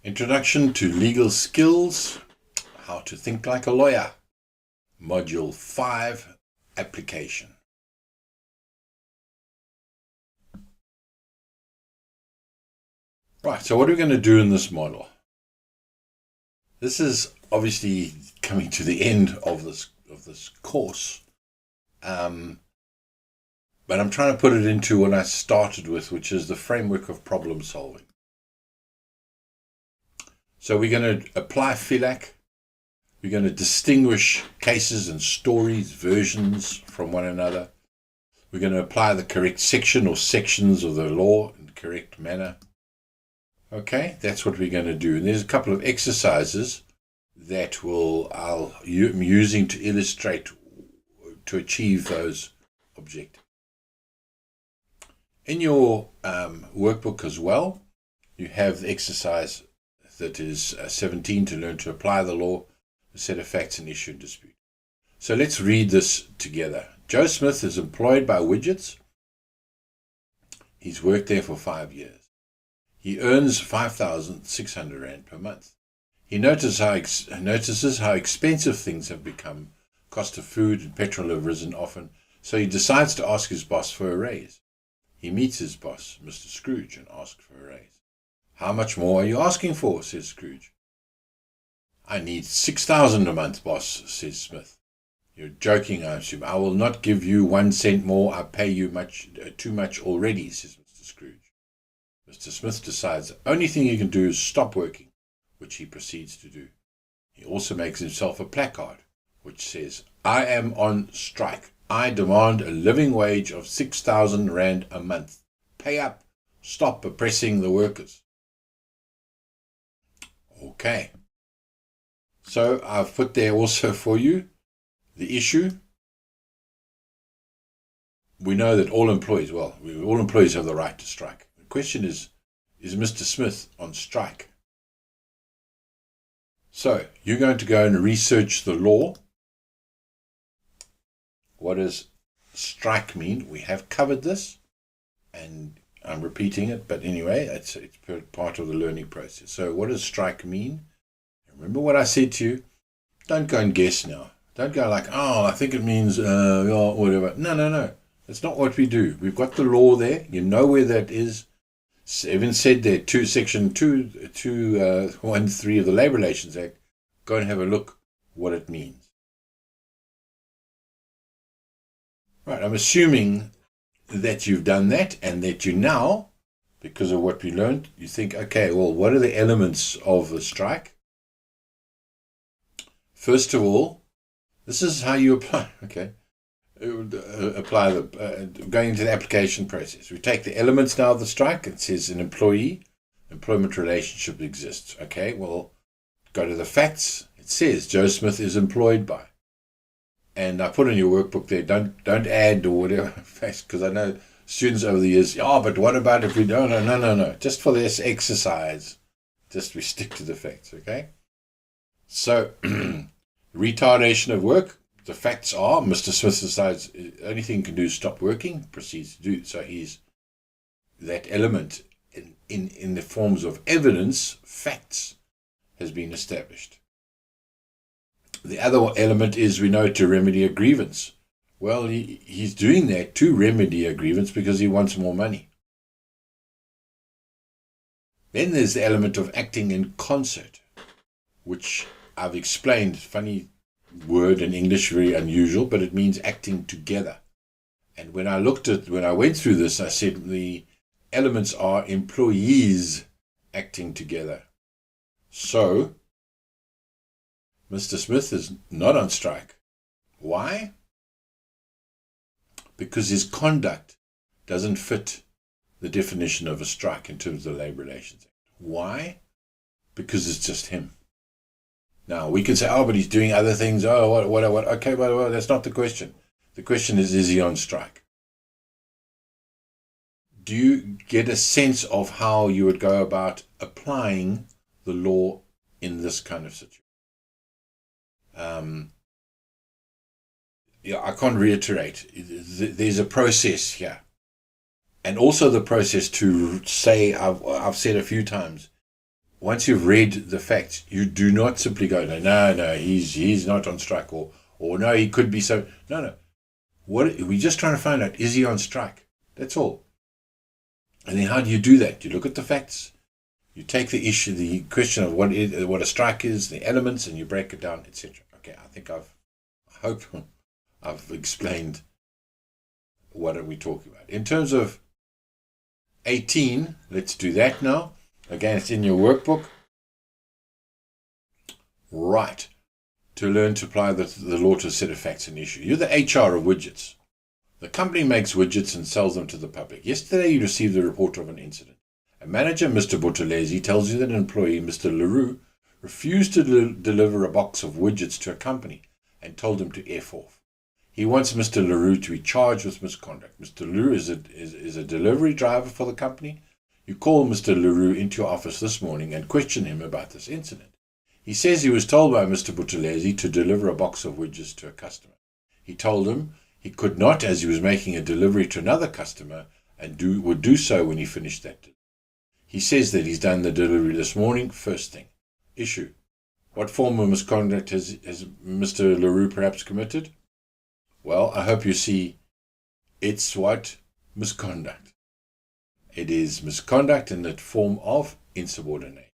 Introduction to Legal Skills, How to Think Like a Lawyer, Module 5, Application. Right, so what are we going to do in this model? This is obviously coming to the end of this course, but I'm trying to put it into what I started with, which is the framework of problem solving. So we're going to apply FILAC. We're going to distinguish cases and stories, versions from one another. We're going to apply the correct section or sections of the law in the correct manner. Okay, that's what we're going to do. And there's a couple of exercises that I'm using to illustrate, to achieve those objectives. In your workbook as well, you have the exercise that is 17, to learn to apply the law, a set of facts and issue and dispute. So let's read this together. Joe Smith is employed by Widgets. He's worked there for 5 years. He earns 5,600 Rand per month. He notices how expensive things have become. Cost of food and petrol have risen often, so he decides to ask his boss for a raise. He meets his boss, Mr. Scrooge, and asks for a raise. How much more are you asking for? Says Scrooge. I need 6,000 a month, boss, says Smith. You're joking, I assume. I will not give you 1 cent more. I pay you too much already, says Mr. Scrooge. Mr. Smith decides the only thing he can do is stop working, which he proceeds to do. He also makes himself a placard, which says, I am on strike. I demand a living wage of 6,000 Rand a month. Pay up. Stop oppressing the workers. Okay. So I've put there also for you the issue. We know that all employees have the right to strike. The question is Mr. Smith on strike? So you're going to go and research the law. What does strike mean? We have covered this, and I'm repeating it, but anyway, it's part of the learning process. So what does strike mean? Remember what I said to you? Don't go and guess now. Don't go like, oh, I think it means whatever. No. That's not what we do. We've got the law there. You know where that is. Even said there, Section 213 of the Labour Relations Act. Go and have a look what it means. Right, I'm assuming that you've done that, and that you now, because of what we learned, you think, okay, well, what are the elements of a strike? First of all, this is how you apply, okay? Going into the application process. We take the elements now of the strike. It says an employment relationship exists. Okay, well, go to the facts. It says Joe Smith is employed by. And I put in your workbook there, don't add or whatever, because I know students over the years, but what about if we don't? No. Just for this exercise, we stick to the facts, okay? So, retardation of work, the facts are, Mr. Smith decides the only thing he can do is stop working, proceeds to do. So that element in the forms of evidence, facts, has been established. The other element is, we know, to remedy a grievance. Well, he's doing that to remedy a grievance because he wants more money. Then there's the element of acting in concert, which I've explained. Funny word in English, very unusual, but it means acting together. And when I went through this, I said the elements are employees acting together. So Mr. Smith is not on strike. Why? Because his conduct doesn't fit the definition of a strike in terms of the Labour Relations Act. Why? Because it's just him. Now, we can say, but he's doing other things. What? Okay, well, that's not the question. The question is he on strike? Do you get a sense of how you would go about applying the law in this kind of situation? I can't reiterate. There's a process here. And also the process to say, I've said a few times, once you've read the facts, you do not simply go, no, he's not on strike, or no, he could be so. No. We're just trying to find out, is he on strike? That's all. And then how do you do that? You look at the facts, you take the issue, the question of what a strike is, the elements, and you break it down, etc. Okay, I hope I've explained what are we talking about. In terms of 18, let's do that now. Again, it's in your workbook. Right. To learn to apply the law to a set of facts and issue. You're the HR of widgets. The company makes widgets and sells them to the public. Yesterday, you received a report of an incident. A manager, Mr. Buthelezi, tells you that an employee, Mr. Leroux, refused to deliver a box of widgets to a company and told him to F off. He wants Mr. Leroux to be charged with misconduct. Mr. Leroux is a delivery driver for the company. You call Mr. Leroux into your office this morning and question him about this incident. He says he was told by Mr. Buthelezi to deliver a box of widgets to a customer. He told him he could not, as he was making a delivery to another customer, and would do so when he finished that delivery. He says that he's done the delivery this morning, first thing. Issue. What form of misconduct has Mr. Leroux perhaps committed? Well, I hope you see it's what? Misconduct. It is misconduct in the form of insubordination.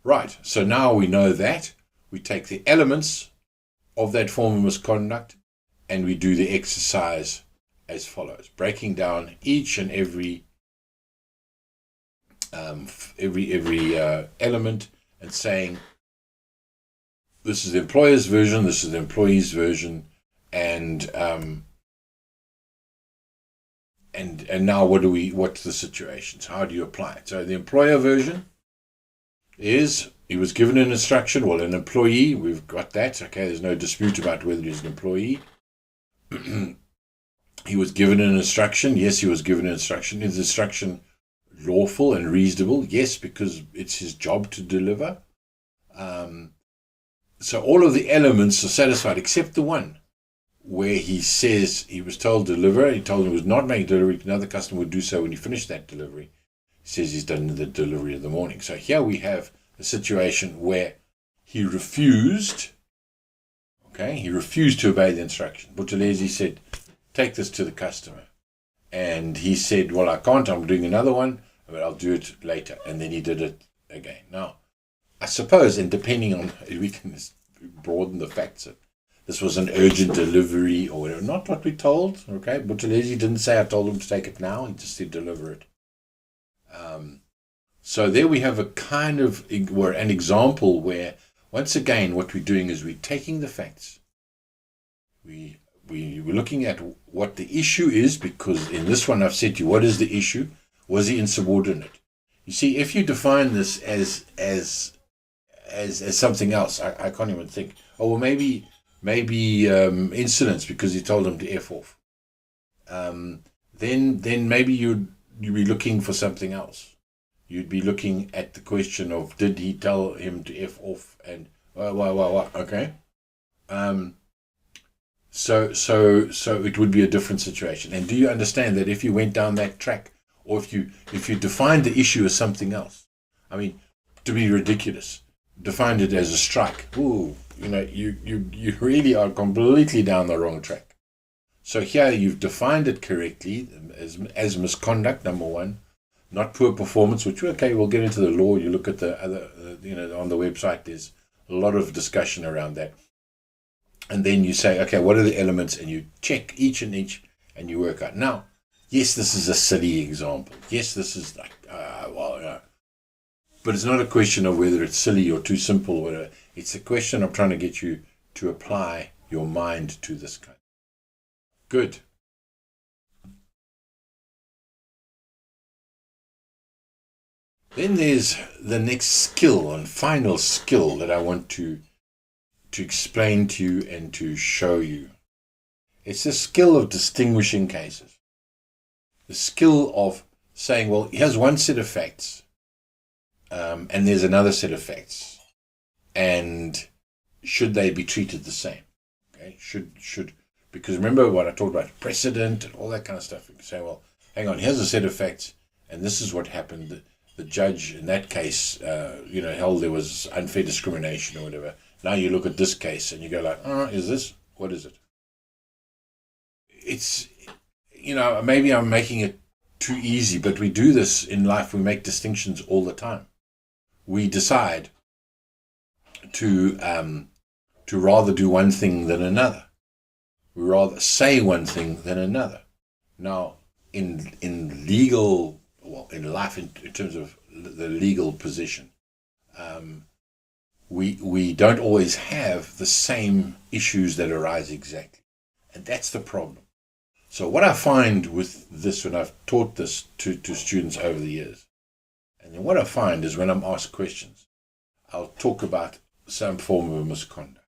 Right, so now we know that. We take the elements of that form of misconduct and we do the exercise as follows, breaking down each and every element and saying, this is the employer's version, this is the employee's version, and now what's the situation? So how do you apply it? So the employer version is he was given an instruction. Well, an employee, we've got that. Okay, there's no dispute about whether he's an employee. He was given an instruction. Yes, he was given an instruction. Is the instruction lawful and reasonable? Yes, because it's his job to deliver. So all of the elements are satisfied except the one where he says he was told to deliver. He told him he was not making delivery. Another customer would do so when he finished that delivery. He says he's done the delivery of the morning. So here we have a situation where he refused. Okay, he refused to obey the instruction. Buthelezi said, take this to the customer. And he said, well, I can't. I'm doing another one, but I'll do it later. And then he did it again. Now, I suppose, and depending on, we can broaden the facts. This was an urgent delivery or whatever. Not what we told. Okay, Buthelezi didn't say I told him to take it now. He just said deliver it. So there we have a kind of, or an example where, once again, what we're doing is we're taking the facts. We're looking at what the issue is, because in this one I've said to you, what is the issue? Was he insubordinate? You see, if you define this as something else, I can't even think. Oh, well, maybe incidents because he told him to F off. Then maybe you'd be looking for something else. You'd be looking at the question of, did he tell him to F off? And why? Okay. So it would be a different situation. And do you understand that if you went down that track, or if you defined the issue as something else, I mean, to be ridiculous, defined it as a strike, ooh, you really are completely down the wrong track. So here you've defined it correctly as misconduct, number one, not poor performance, which, okay, we'll get into the law. You look at the other, on the website, there's a lot of discussion around that. And then you say, okay, what are the elements? And you check each, and you work out. Now, yes, this is a silly example. Yes, this is like, but it's not a question of whether it's silly or too simple or whatever. It's a question of trying to get you to apply your mind to this kind. Good. Then there's the next skill and final skill that I want to explain to you and to show you. It's the skill of distinguishing cases. The skill of saying, well, here's one set of facts, and there's another set of facts, and should they be treated the same? Okay, should because remember what I talked about, precedent and all that kind of stuff. You can say, well, hang on, here's a set of facts, and this is what happened. the judge in that case, held there was unfair discrimination or whatever. Now you look at this case and you go like, what is it? It's, maybe I'm making it too easy, but we do this in life. We make distinctions all the time. We decide to rather do one thing than another. We rather say one thing than another. Now, in life, in terms of the legal position, we don't always have the same issues that arise exactly. And that's the problem. So what I find with this, when I've taught this to students over the years, and then what I find is when I'm asked questions, I'll talk about some form of misconduct.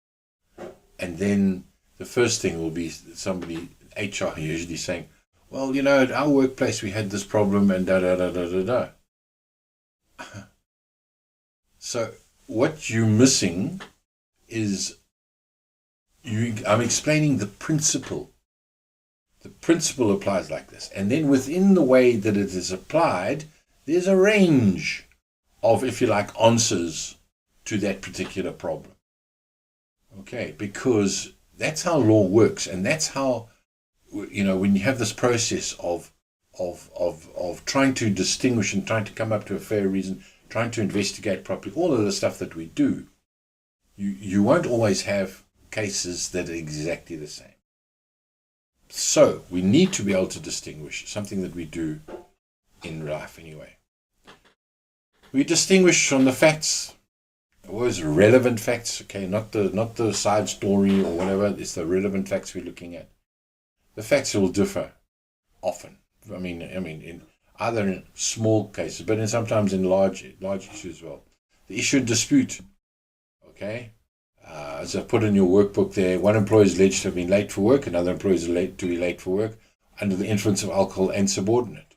And then the first thing will be somebody, HR usually saying, well, at our workplace we had this problem and da-da-da-da-da-da. So what you're missing is I'm explaining the principle. The principle applies like this. And then within the way that it is applied, there's a range of, if you like, answers to that particular problem. Okay, because that's how law works, and that's how, when you have this process of trying to distinguish and trying to come up to a fair reason, trying to investigate properly, all of the stuff that we do, you won't always have cases that are exactly the same. So we need to be able to distinguish, something that we do in life anyway. We distinguish from the facts, always relevant facts, okay, not the side story or whatever. It's the relevant facts we're looking at. The facts will differ often. I mean, in either in small cases, but sometimes in large issues as well. The issue of dispute, okay. As I've put in your workbook there, one employee is alleged to have been late for work, another employee is late to be late for work under the influence of alcohol and subordinate.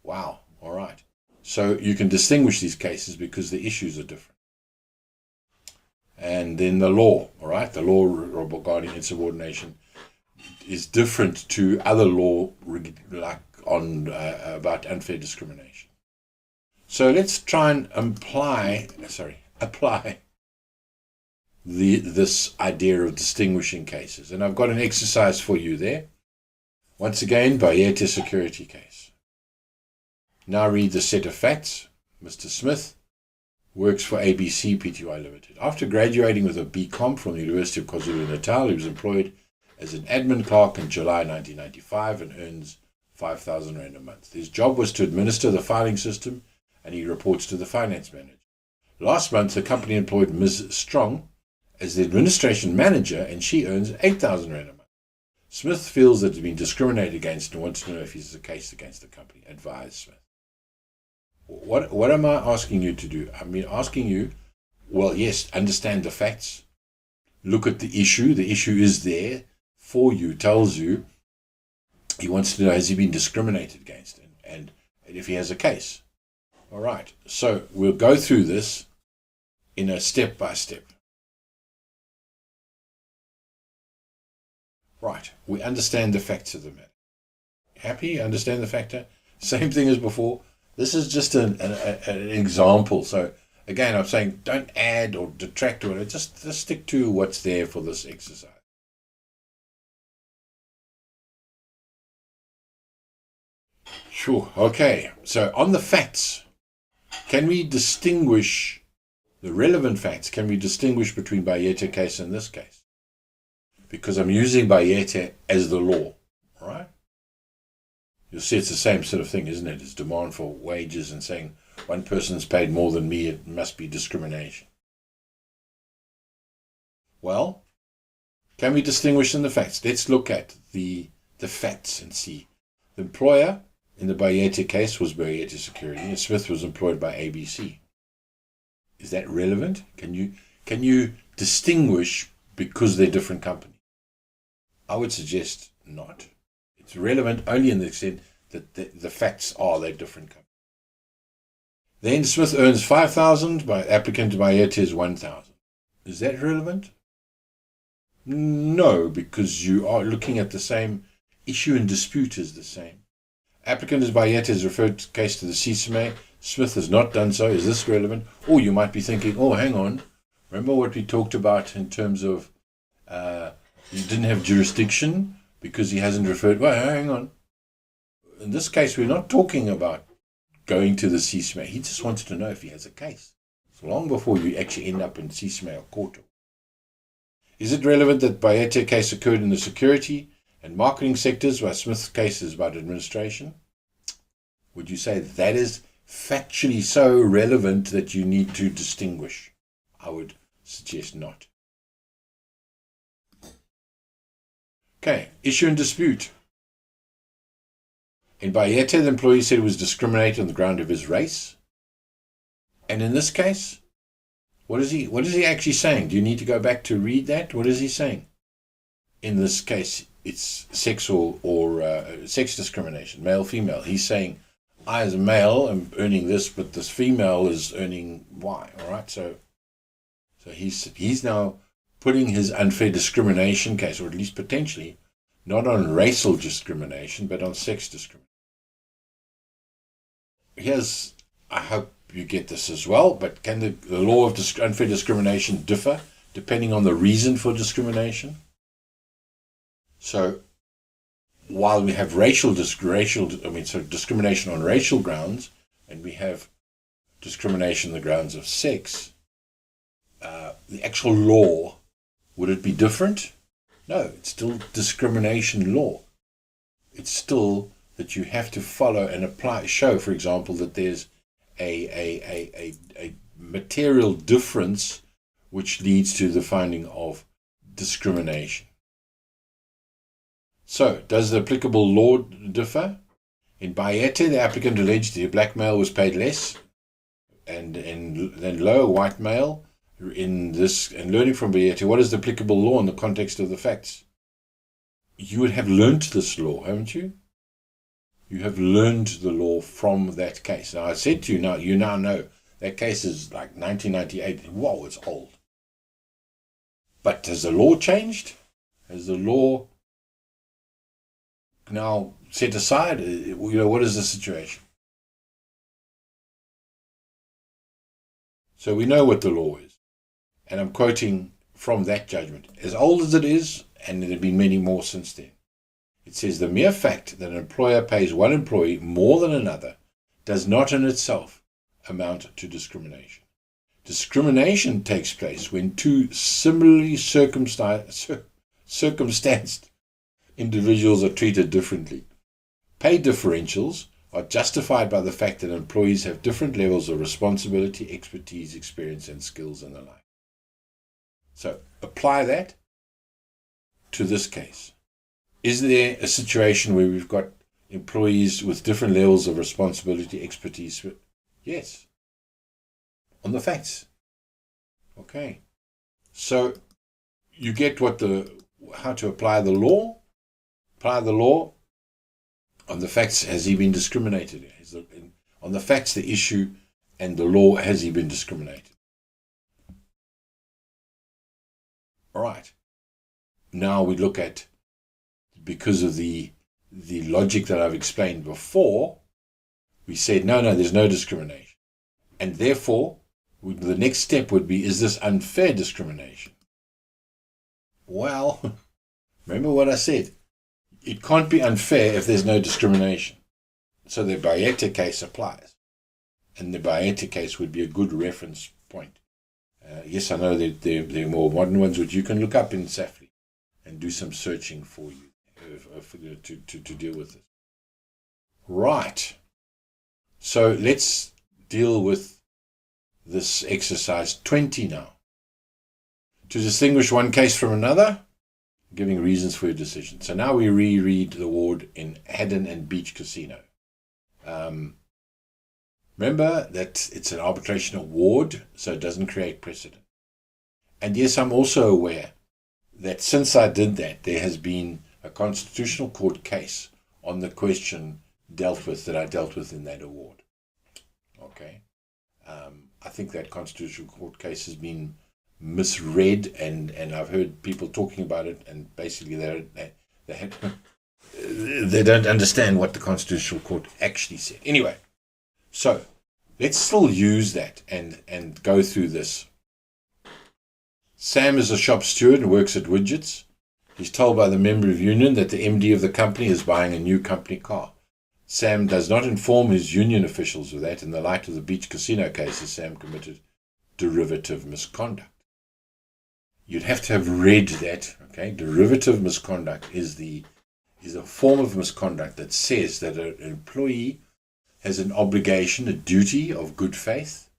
Wow, all right. So you can distinguish these cases because the issues are different. And then the law, all right, the law regarding insubordination is different to other law like about unfair discrimination. So let's try and apply this idea of distinguishing cases. And I've got an exercise for you there. Once again, Bayete security case. Now read the set of facts. Mr. Smith works for ABC Pty Limited. After graduating with a BCom from the University of KwaZulu-Natal, he was employed as an admin clerk in July 1995 and earns 5,000 Rand a month. His job was to administer the filing system, and he reports to the finance manager. Last month, the company employed Ms. Strong as the administration manager, and she earns 8,000 Rand a month. Smith feels that he's been discriminated against and wants to know if this is a case against the company. Advise Smith. What am I asking you to do? I'm asking you, well, yes, understand the facts. Look at the issue. The issue is there for you, tells you. He wants to know, has he been discriminated against, and if he has a case. All right, so we'll go through this in a step-by-step. Right, we understand the facts of the matter. Happy? Understand the factor? Same thing as before. This is just an example. So again, I'm saying don't add or detract to it. Just stick to what's there for this exercise. Sure. Okay. So on the facts, can we distinguish the relevant facts? Can we distinguish between Bayete case and this case? Because I'm using Bayete as the law, all right? You'll see it's the same sort of thing, isn't it? It's demand for wages and saying one person's paid more than me, it must be discrimination. Well, can we distinguish in the facts? Let's look at the facts and see. The employer in the Bayete case was Bayete Security, and Smith was employed by ABC. Is that relevant? Can you distinguish because they're different companies? I would suggest not. It's relevant only in the extent that the facts are they're different companies. Then Smith earns 5,000, by applicant Bayete is 1,000. Is that relevant? No, because you are looking at the same issue and dispute is the same. Applicant is Bayete is referred case to the CCMA. Smith has not done so. Is this relevant? Or you might be thinking, oh, hang on. Remember what we talked about in terms of he didn't have jurisdiction because he hasn't referred. Well, hang on. In this case, we're not talking about going to the CCMA. He just wanted to know if he has a case. It's long before you actually end up in CCMA or court. Is it relevant that Bayete case occurred in the security and marketing sectors, while Smith's case is about administration? Would you say that is factually so relevant that you need to distinguish? I would suggest not. Okay, issue and dispute. In Bayete, the employee said he was discriminated on the ground of his race. And in this case, what is he actually saying? Do you need to go back to read that? What is he saying? In this case, it's sex or sex discrimination, male, female. He's saying, I as a male am earning this, but this female is earning Y. All right, so he's now putting his unfair discrimination case, or at least potentially, not on racial discrimination, but on sex discrimination. I hope you get this as well, but can the law of unfair discrimination differ depending on the reason for discrimination? So while we have discrimination on racial grounds, and we have discrimination on the grounds of sex, the actual law, would it be different? No, it's still discrimination law. It's still that you have to follow and show, for example, that there's a material difference which leads to the finding of discrimination. So, does the applicable law differ? In Bayete, the applicant alleged the black male was paid less than lower white male. In this, and learning from Bayete, what is the applicable law in the context of the facts? You would have learnt this law, haven't you? You have learned the law from that case. Now, I said to you, you now know that case is like 1998. Whoa, it's old. But has the law changed? Has the law now set aside? What is the situation? So we know what the law is. And I'm quoting from that judgment. As old as it is, and there have been many more since then, it says the mere fact that an employer pays one employee more than another does not in itself amount to discrimination. Discrimination takes place when two similarly circumstanced individuals are treated differently. Pay differentials are justified by the fact that employees have different levels of responsibility, expertise, experience, and skills and the like. So apply that to this case. Is there a situation where we've got employees with different levels of responsibility, expertise? Yes. On the facts. Okay. So you get how to apply the law. Apply the law on the facts. Has he been discriminated? On the facts, the issue, and the law, has he been discriminated? All right. Now we look at, because of the logic that I've explained before, we said, no, there's no discrimination. And therefore, the next step would be, is this unfair discrimination? Well, remember what I said. It can't be unfair if there's no discrimination. So the Bayete case applies. And the Bayete case would be a good reference point. Yes, I know that there are more modern ones which you can look up in Safri and do some searching for you to deal with it. Right. So let's deal with this exercise 20 now. To distinguish one case from another, giving reasons for your decision. So now we reread the award in Haddon and Beach Casino. Remember that it's an arbitration award, so it doesn't create precedent. And yes, I'm also aware that since I did that, there has been a constitutional court case on the question that I dealt with in that award. Okay. I think that constitutional court case has been misread, and I've heard people talking about it, and basically they don't understand what the constitutional court actually said. Anyway, so Let's still use that and go through this. Sam is a shop steward and works at Widgets. He's told by the member of union that the MD of the company is buying a new company car. Sam does not inform his union officials of that. In the light of the beach casino cases, Sam committed derivative misconduct. You'd have to have read that, okay? Derivative misconduct is a form of misconduct that says that an employee has an obligation, a duty of good faith,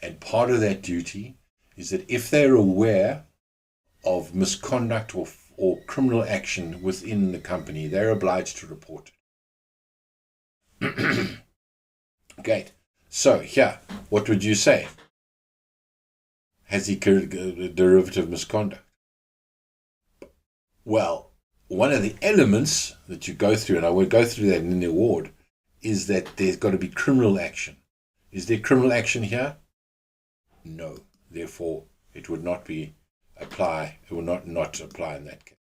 and part of that duty is that if they're aware of misconduct or criminal action within the company, they're obliged to report it. Okay, so here, what would you say? Has he committed derivative misconduct? Well, one of the elements that you go through, and I will go through that in the award, is that there's got to be criminal action. Is there criminal action here? No. Therefore, it would not apply. It will not apply in that case.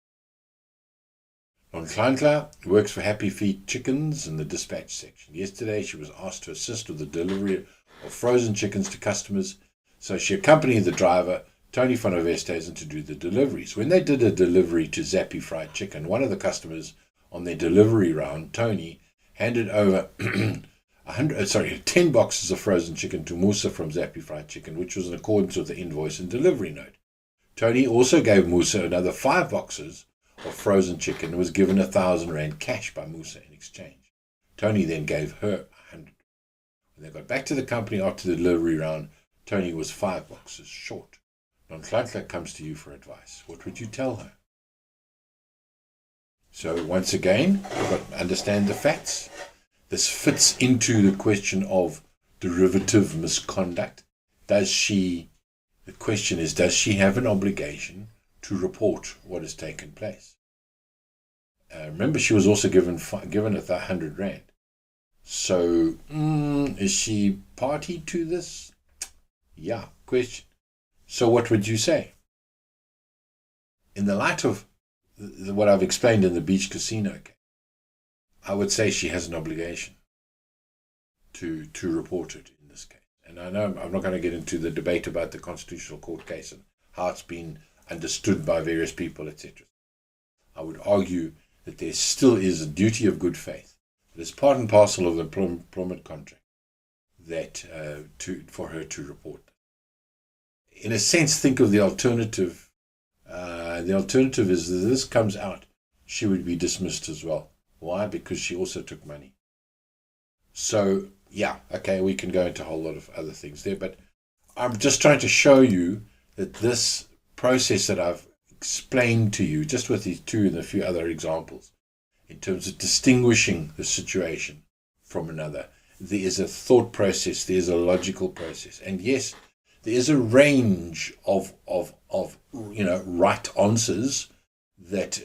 Don Kleinkler works for Happy Feet Chickens in the dispatch section. Yesterday, she was asked to assist with the delivery of frozen chickens to customers, so she accompanied the driver, Tony van der Westhuizen, to do the deliveries. When they did a delivery to Zappy Fried Chicken, one of the customers on their delivery round, Tony, handed over 10 boxes of frozen chicken to Musa from Zappy Fried Chicken, which was in accordance with the invoice and delivery note. Tony also gave Musa another 5 boxes of frozen chicken and was given 1,000 Rand cash by Musa in exchange. Tony then gave her 100. When they got back to the company after the delivery round, Tony was 5 boxes short. Don Kleinkler comes to you for advice. What would you tell her? So once again, you've got to understand the facts. This fits into the question of derivative misconduct. The question is, does she have an obligation to report what has taken place? Remember, she was also given 100 Rand. So, is she party to this? Yeah, question. So what would you say? In the light of what I've explained in the beach casino case, I would say she has an obligation to report it in this case. And I know I'm not going to get into the debate about the Constitutional Court case and how it's been understood by various people, etc. I would argue that there still is a duty of good faith. It is part and parcel of the employment contract that for her to report. In a sense, think of the alternative. The alternative is that this comes out, she would be dismissed as well. Why? Because she also took money. So, yeah, okay, we can go into a whole lot of other things there, but I'm just trying to show you that this process that I've explained to you, just with these two and a few other examples, in terms of distinguishing the situation from another, there is a thought process, there is a logical process. And yes, there is a range of right answers that,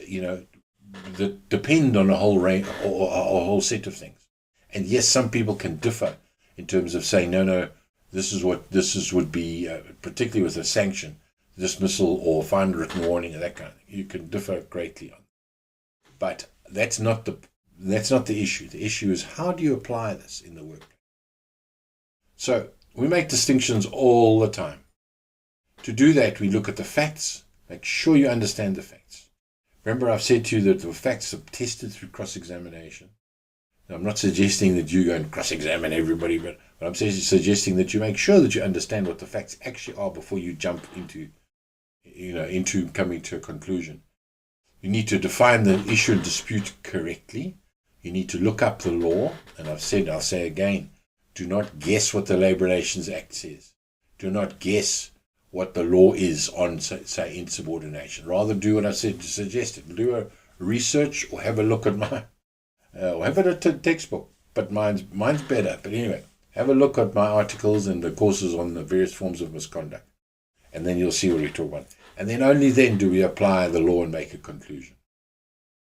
that depend on a whole range or a whole set of things. And yes, some people can differ in terms of saying, no, this would be, particularly with a sanction, dismissal or fine written warning and that kind of thing. You can differ greatly on. But that's not the issue. The issue is, how do you apply this in the workplace? So we make distinctions all the time. To do that, we look at the facts. Make sure you understand the facts. Remember, I've said to you that the facts are tested through cross-examination. Now, I'm not suggesting that you go and cross-examine everybody, but I'm suggesting that you make sure that you understand what the facts actually are before you jump into coming to a conclusion. You need to define the issue and dispute correctly. You need to look up the law, and I'll say again, do not guess what the Labour Relations Act says. Do not guess what the law is on, say, insubordination. Rather do what I suggested. Do a research or have a look at or have a textbook. But mine's better. But anyway, have a look at my articles and the courses on the various forms of misconduct. And then you'll see what we talk about. And then only then do we apply the law and make a conclusion.